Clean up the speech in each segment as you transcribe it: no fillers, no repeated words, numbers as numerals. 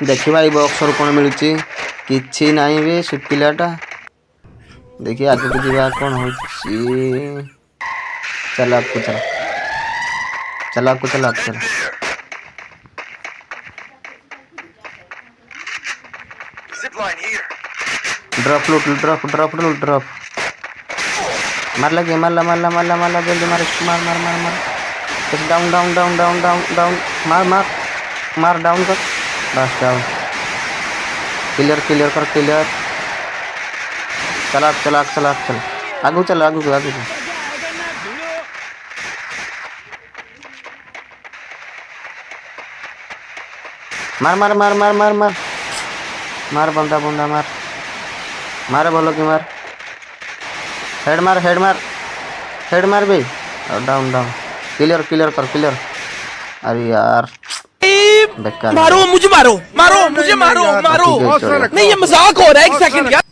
देखिए ये बॉक्स कौन मिलूँ कि नहीं भी शुक्लाटा देखिए आगे को जीवा कौन हो चल आपको चला चला आपको चला आपको चला ड्रॉप लूट ड्रॉप ड्रॉप लूट ड्रॉप मार लगे मारला जल्दी मार मार मार मार मार बस down down down down down down मार मार मार डाउन कर बस डाउन क्लियर क्लियर कर क्लियर चला चला चला चल आगू चल आगू आगू मार मार मार मार मार मार मार बंदा बंदा मार मारे बोलो कि मार हेड मार हेड मार हेड मार भी और डाउन डाउन क्लियर क्लियर कर क्लियर अरे यार मारो मुझे मारो मारो मुझे मारो मारो नहीं ये मजाक हो रहा है एक सेकंड यार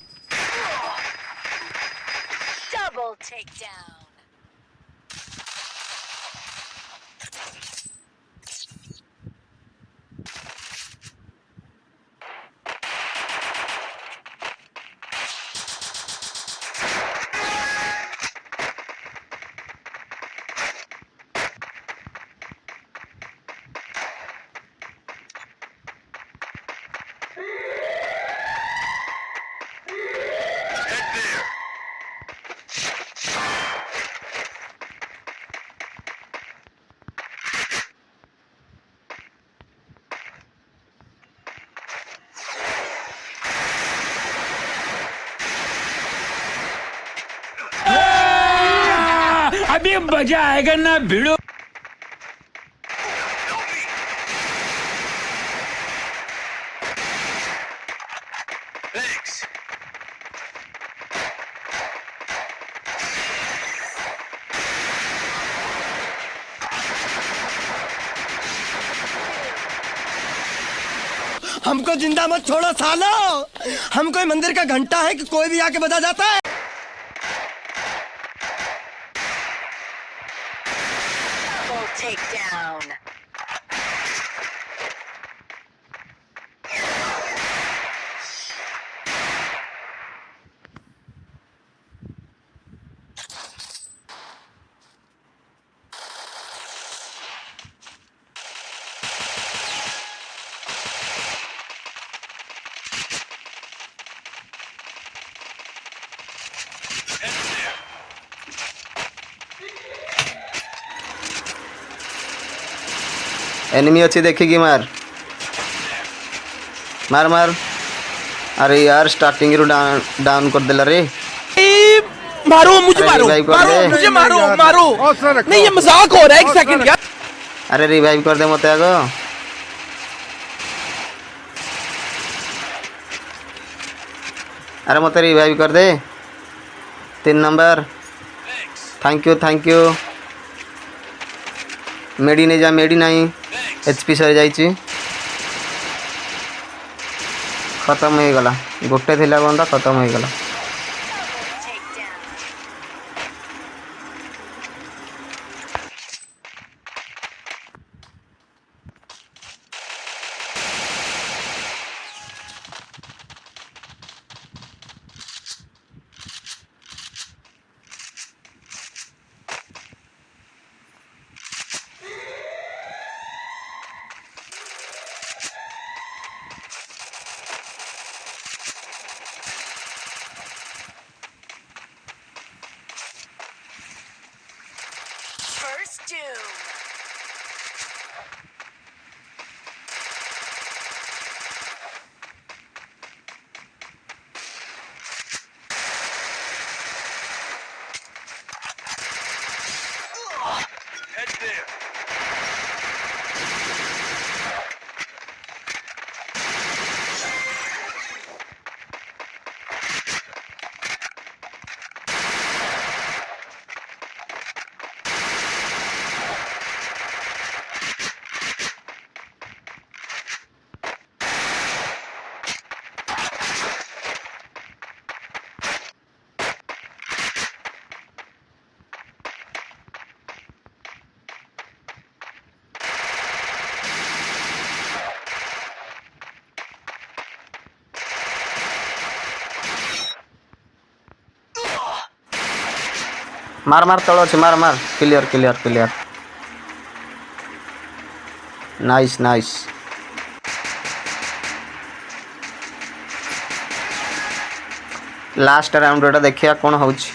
Double takedown. अभी मजा आएगा ना भिड़ो हमको जिंदा मत छोड़ो सालो हम कोई मंदिर का घंटा है कि कोई भी आके बजा जाता है Double takedown. एनिमी अच्छी देखेगी मार मार मार अरे यार स्टार्टिंग डाउन डाउन कर दिला रे मारो मुझे अरे मारो revive कर मारो दे। मुझे मारो मारो नहीं ये मजाक हो रहा है एक सेकंड यार अरे रिवाइव कर दे मत आगो अरे मत रिवाइव कर दे 3 नंबर थैंक यू मेडी नहीं जा मेडी नहीं एचपी सर जाइए खत्म हो गला गोटे थिला बंदा खत्म हो गला मार मार तल अच्छे मार मार clear clear clear nice nice last round एटा देखिया कौन होउची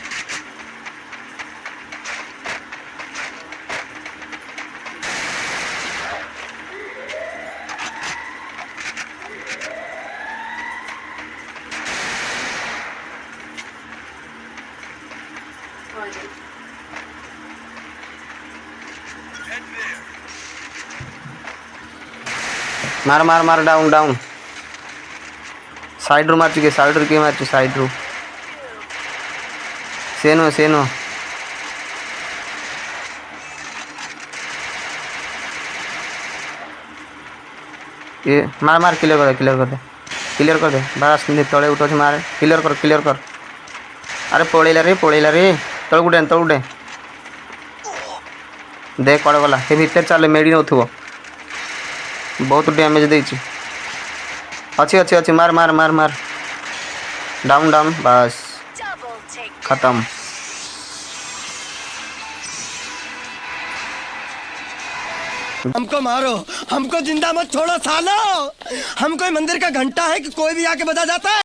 मार मार मार डाउन डाउन साइड रू मार के साइड रू के मार साइड रू सेनो ये मार मार क्लियर कर दे क्लियर कर दे बस तले उठ मार क्लियर कर अरे पड़ेला रे तल गुडे देख कड़े गला ये भितर चले मेडी नथुव बहुत डैमेज देछि अच्छी मार मार मार मार डाउन डाउन बस Double take. खत्म हमको मारो, हमको जिंदा मत छोड़ो सालो। हम कोई मंदिर का घंटा है कि कोई भी आके बजा जाता है।